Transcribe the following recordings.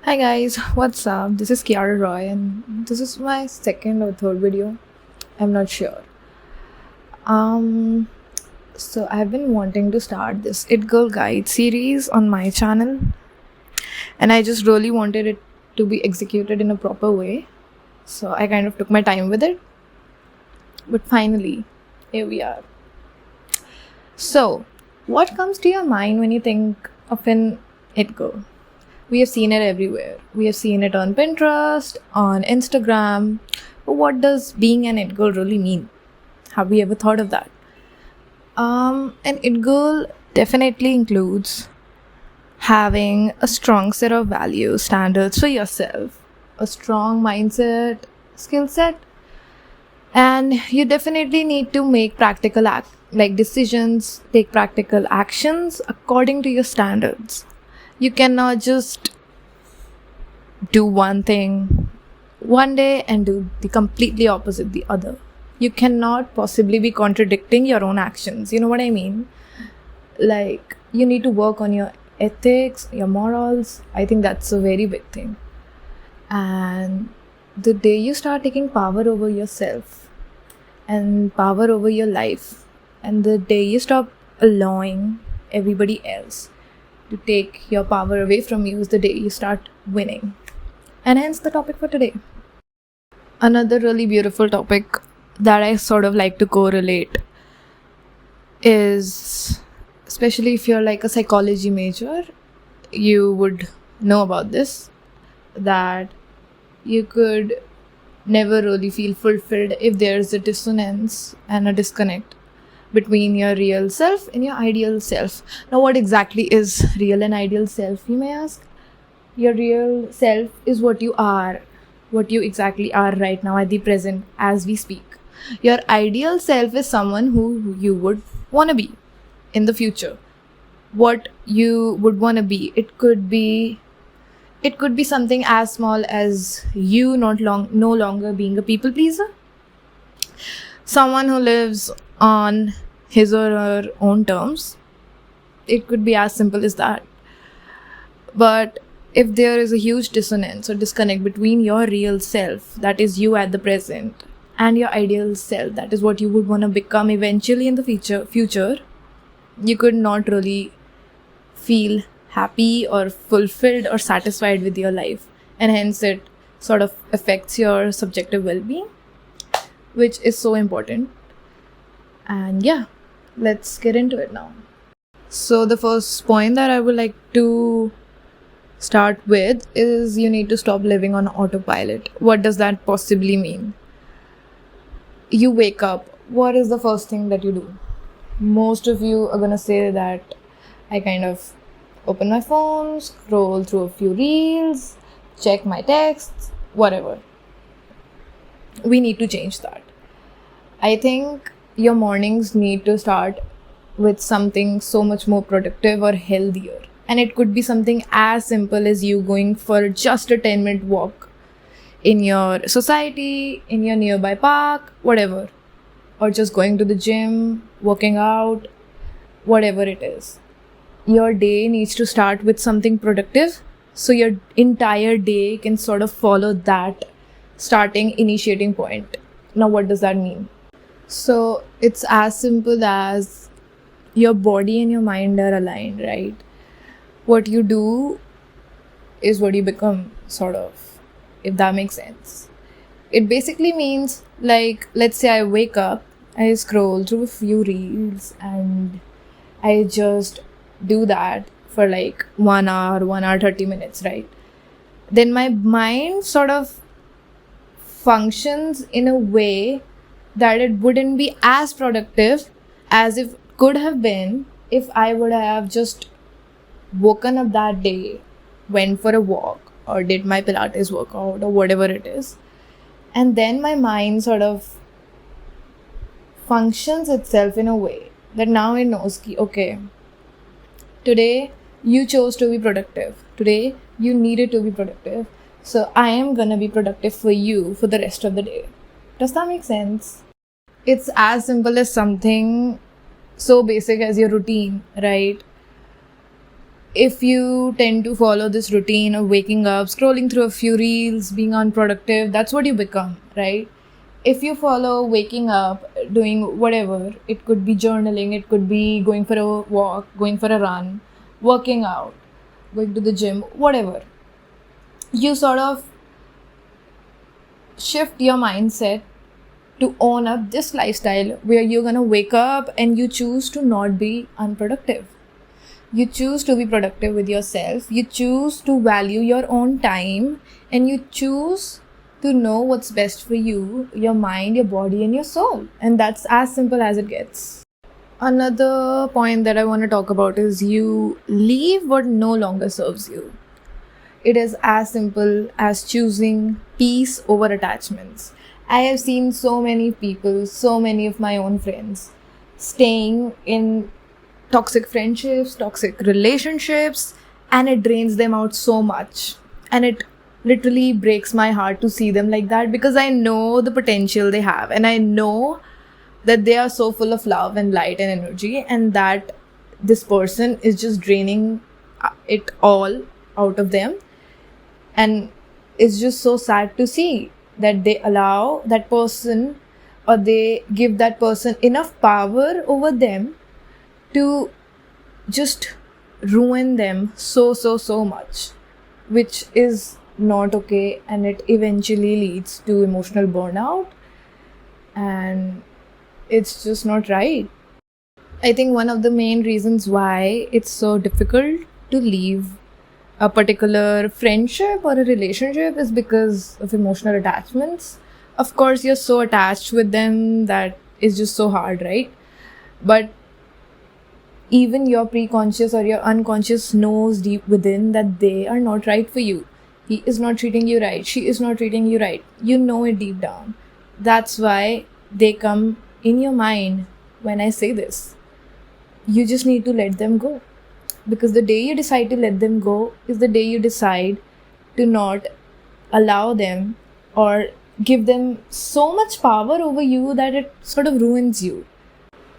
Hi guys, what's up? This is Kiara Roy, and this is my second or third video. I'm not sure. Um, so I've been wanting to start this It Girl Guide series on my channel, and I just really wanted it to be executed in a proper way. So I kind of took my time with it, but finally, here we are. So, what comes to your mind when you think of an It Girl? We have seen it everywhere. We have seen it on Pinterest, on Instagram. But what does being an it girl really mean? Have we ever thought of that? An it girl definitely includes having a strong set of values, standards for yourself, a strong mindset, skill set, and you definitely need to make practical decisions, take practical actions according to your standards. You cannot just do one thing one day and do the completely opposite the other. You cannot possibly be contradicting your own actions. You know what I mean? Like, you need to work on your ethics, your morals. I think that's a very big thing. And the day you start taking power over yourself and power over your life, and the day you stop allowing everybody else to take your power away from you, is the day you start winning. And hence the topic for today. Another really beautiful topic that I sort of like to correlate is, especially if you're like a psychology major, you would know about this, that you could never really feel fulfilled if there's a dissonance and a disconnect between your real self and your ideal self. Now, what exactly is real and ideal self, you may ask? Your real self is what you are, what you exactly are right now at the present as we speak. Your ideal self is someone who you would want to be in the future. What you would want to be. It could be something as small as you no longer being a people pleaser. Someone who lives on his or her own terms. It could be as simple as that. But if there is a huge dissonance or disconnect between your real self, that is you at the present, and your ideal self, that is what you would want to become eventually in the future, you could not really feel happy or fulfilled or satisfied with your life, and hence it sort of affects your subjective well-being, which is so important. And yeah, let's get into it now. So the first point that I would like to start with is you need to stop living on autopilot. What does that possibly mean? You wake up, what is the first thing that you do? Most of you are gonna say that I kind of open my phone, scroll through a few reels, check my texts, whatever. We need to change that. I think your mornings need to start with something so much more productive or healthier. And it could be something as simple as you going for just a 10-minute walk in your society, in your nearby park, whatever. Or just going to the gym, working out, whatever it is. Your day needs to start with something productive, so your entire day can sort of follow that initiating point. Now, what does that mean? So, it's as simple as your body and your mind are aligned, right? What you do is what you become, sort of, if that makes sense. It basically means, like, let's say I wake up, I scroll through a few reels, and I just do that for like 1 hour, 30 minutes, right? Then my mind sort of functions in a way that it wouldn't be as productive as if could have been if I would have just woken up that day, went for a walk, or did my Pilates workout, or whatever it is. And then my mind sort of functions itself in a way that now it knows, okay, today you chose to be productive. Today you needed to be productive. So I am gonna be productive for you for the rest of the day. Does that make sense? It's as simple as something so basic as your routine, right? if you tend to follow this routine of waking up, scrolling through a few reels, being unproductive, that's what you become, right? If you follow waking up, doing whatever, it could be journaling, it could be going for a walk, going for a run, working out, going to the gym, whatever, you sort of shift your mindset to own up this lifestyle where you're gonna wake up and you choose to not be unproductive. You choose to be productive with yourself. You choose to value your own time, and you choose to know what's best for you, your mind, your body, and your soul. And that's as simple as it gets. Another point that I want to talk about is you leave what no longer serves you. It is as simple as choosing peace over attachments. I have seen so many people, so many of my own friends, staying in toxic friendships, toxic relationships, and it drains them out so much. And it literally breaks my heart to see them like that, because I know the potential they have, and I know that they are so full of love and light and energy, and that this person is just draining it all out of them. And it's just so sad to see that they allow that person, or they give that person enough power over them to just ruin them so much, which is not okay, and it eventually leads to emotional burnout, and it's just not right. I think one of the main reasons why it's so difficult to leave a particular friendship or a relationship is because of emotional attachments. Of course, you're so attached with them that it's just so hard, right? But even your preconscious or your unconscious knows deep within that they are not right for you. He is not treating you right. She is not treating you right. You know it deep down. That's why they come in your mind when I say this. You just need to let them go. Because the day you decide to let them go is the day you decide to not allow them or give them so much power over you that it sort of ruins you.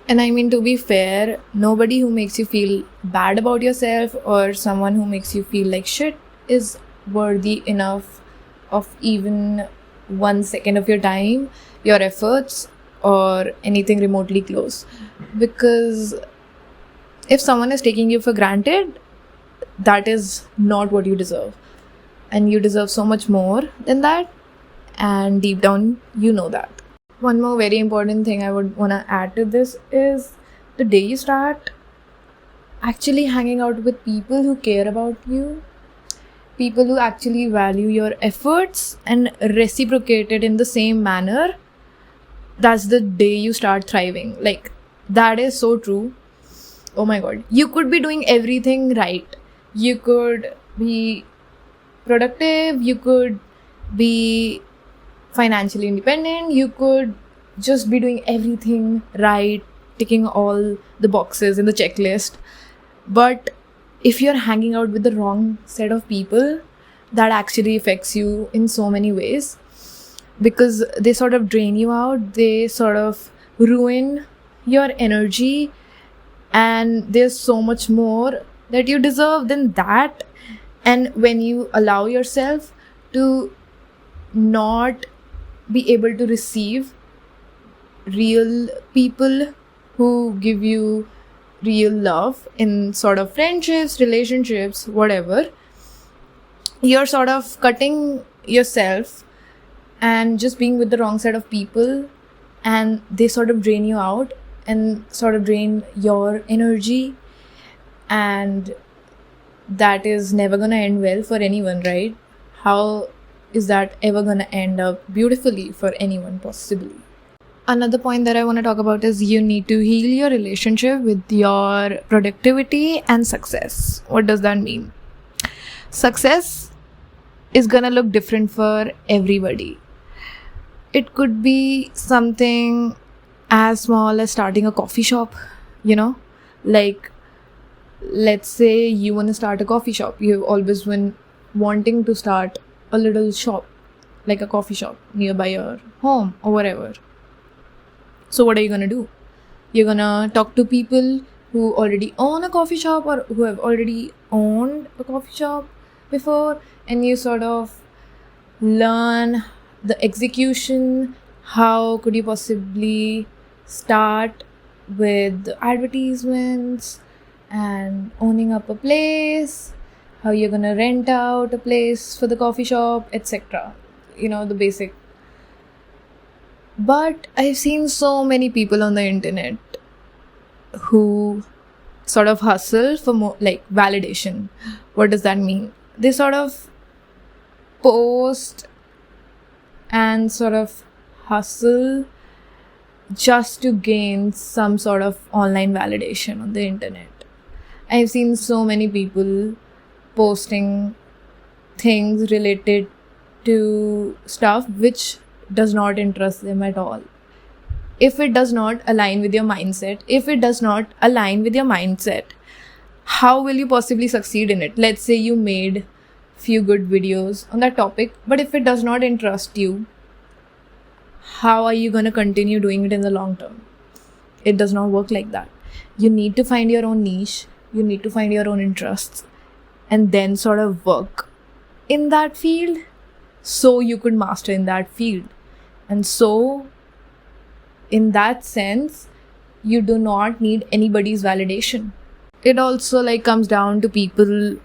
And I mean, to be fair, nobody who makes you feel bad about yourself or someone who makes you feel like shit is worthy enough of even 1 second of your time, your efforts, or anything remotely close. Because if someone is taking you for granted, that is not what you deserve. And you deserve so much more than that. And deep down, you know that. One more very important thing I would want to add to this is the day you start actually hanging out with people who care about you, people who actually value your efforts and reciprocate it in the same manner, that's the day you start thriving. Like, that is so true. Oh my god. You could be doing everything right. You could be productive. You could be financially independent. You could just be doing everything right, ticking all the boxes in the checklist. But if you're hanging out with the wrong set of people, that actually affects you in so many ways, because they sort of drain you out. They sort of ruin your energy, and there's so much more that you deserve than that. And when you allow yourself to not be able to receive real people who give you real love in sort of friendships, relationships, whatever, you're sort of cutting yourself and just being with the wrong set of people, and they sort of drain you out and sort of drain your energy, and that is never gonna end well for anyone, right? How is that ever gonna end up beautifully for anyone, possibly? Another point that I want to talk about is you need to heal your relationship with your productivity and success. What does that mean? Success is gonna look different for everybody. It could be something as small as starting a coffee shop, like, let's say you want to start a coffee shop. You've always been wanting to start a little shop, like a coffee shop nearby your home or whatever. So what are you going to do? You're going to talk to people who already own a coffee shop or who have already owned a coffee shop before, and you sort of learn the execution. How could you possibly start with the advertisements and owning up a place, how you're gonna rent out a place for the coffee shop, etc. The basic. But I've seen so many people on the internet who sort of hustle for more like validation. What does that mean? They sort of post and sort of hustle just to gain some sort of online validation on the internet. I've seen so many people posting things related to stuff which does not interest them at all. If it does not align with your mindset, how will you possibly succeed in it? Let's say you made few good videos on that topic, but if it does not interest you, how are you going to continue doing it in the long term? It does not work like that. You need to find your own niche, you need to find your own interests, and then sort of work in that field so you could master in that field. And so, in that sense, you do not need anybody's validation. It also comes down to people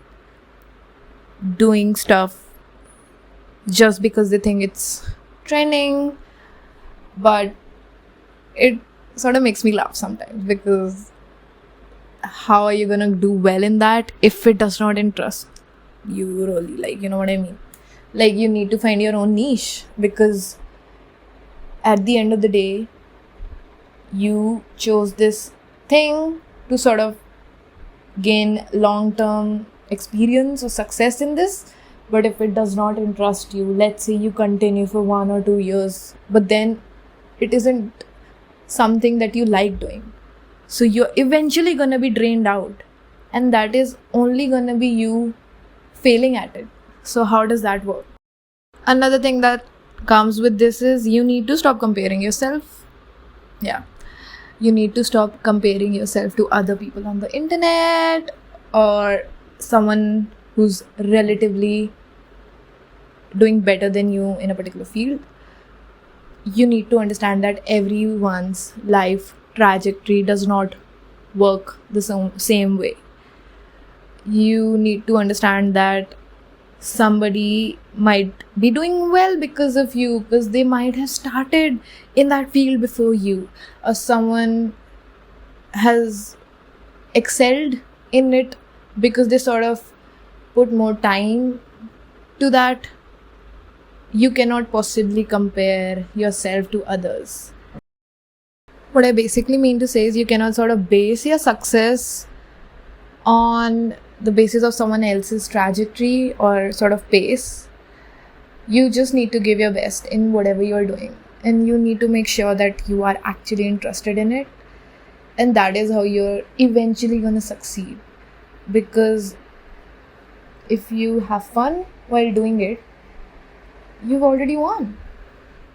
doing stuff just because they think it's trending, but it sort of makes me laugh sometimes, because how are you gonna do well in that if it does not interest you really? You know what I mean? You need to find your own niche, because at the end of the day, you chose this thing to sort of gain long-term experience or success in this. But if it does not interest you, let's say you continue for 1 or 2 years, but then it isn't something that you like doing, so you're eventually gonna be drained out, and that is only gonna be you failing at it. So how does that work? Another thing that comes with this is you need to stop comparing yourself. You need to stop comparing yourself to other people on the internet or someone who's relatively doing better than you in a particular field. You need to understand that everyone's life trajectory does not work the same way. You need to understand that somebody might be doing well because of you, because they might have started in that field before you, or someone has excelled in it because they sort of put more time to that. You cannot possibly compare yourself to others. What I basically mean to say is you cannot sort of base your success on the basis of someone else's trajectory or sort of pace. You just need to give your best in whatever you're doing, and you need to make sure that you are actually interested in it, and that is how you're eventually going to succeed. Because if you have fun while doing it, you've already won.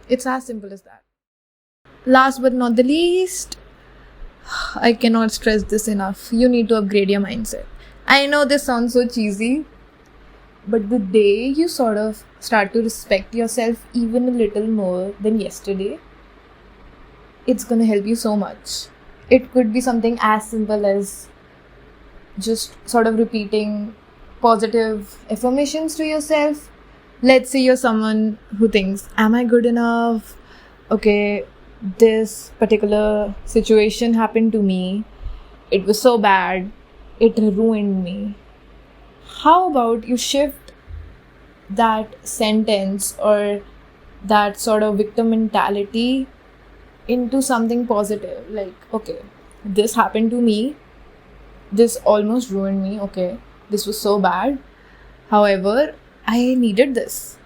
It's as simple as that. Last but not the least, I cannot stress this enough. You need to upgrade your mindset. I know this sounds so cheesy, but the day you sort of start to respect yourself even a little more than yesterday, it's gonna help you so much. It could be something as simple as just sort of repeating positive affirmations to yourself. Let's say you're someone who thinks, am I good enough? Okay, this particular situation happened to me. It was so bad. It ruined me. How about you shift that sentence or that sort of victim mentality into something positive? Okay, this happened to me. This almost ruined me. Okay, this was so bad. However, I needed this.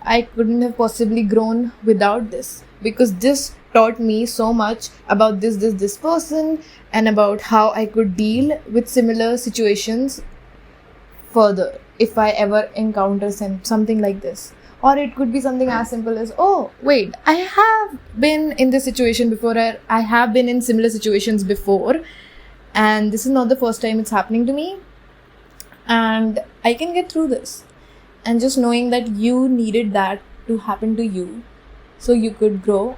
I couldn't have possibly grown without this, because this taught me so much about this person, and about how I could deal with similar situations further if I ever encounter something like this. Or it could be something as simple as, oh wait, I have been in this situation before, or I have been in similar situations before, And this is not the first time it's happening to me. And I can get through this. And just knowing that you needed that to happen to you so you could grow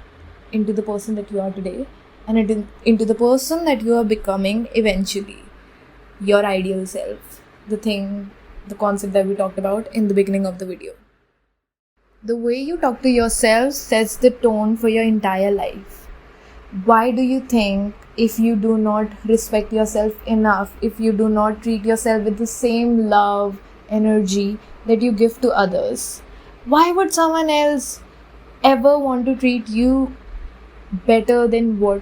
into the person that you are today, and into the person that you are becoming eventually, your ideal self, the concept that we talked about in the beginning of the video. The way you talk to yourself sets the tone for your entire life. Why do you think if you do not respect yourself enough, if you do not treat yourself with the same love, energy that you give to others, why would someone else ever want to treat you better than what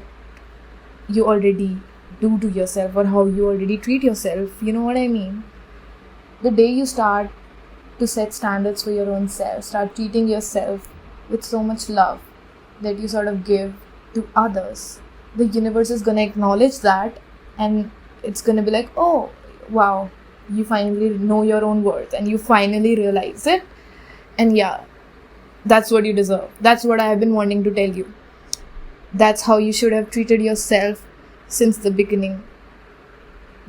you already do to yourself, or how you already treat yourself? You know what I mean? The day you start to set standards for your own self, start treating yourself with so much love that you sort of give to others, the universe is going to acknowledge that, and it's going to be like, oh wow, you finally know your own worth and you finally realize it. And yeah, that's what you deserve. That's what I have been wanting to tell you. That's how you should have treated yourself since the beginning.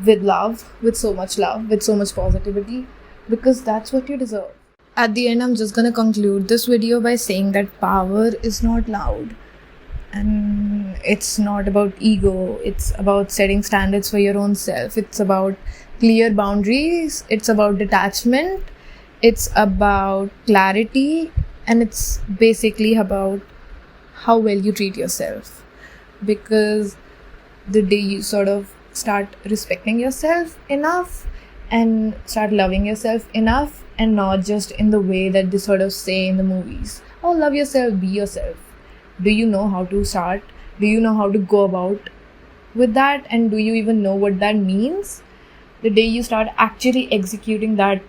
With love, with so much positivity, because that's what you deserve. At the end, I'm just gonna conclude this video by saying that power is not loud, and it's not about ego. It's about setting standards for your own self. It's about clear boundaries. It's about detachment. It's about clarity, and it's basically about how well you treat yourself. Because the day you sort of start respecting yourself enough and start loving yourself enough, and not just in the way that they sort of say in the movies, oh, love yourself, be yourself. Do you know how to start? Do you know how to go about with that? And do you even know what that means? The day you start actually executing that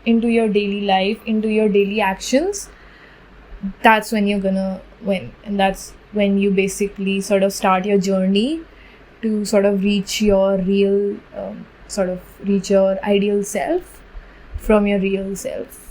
into your daily life, into your daily actions, that's when you're gonna win. And that's when you basically sort of start your journey to sort of reach your reach your ideal self from your real self.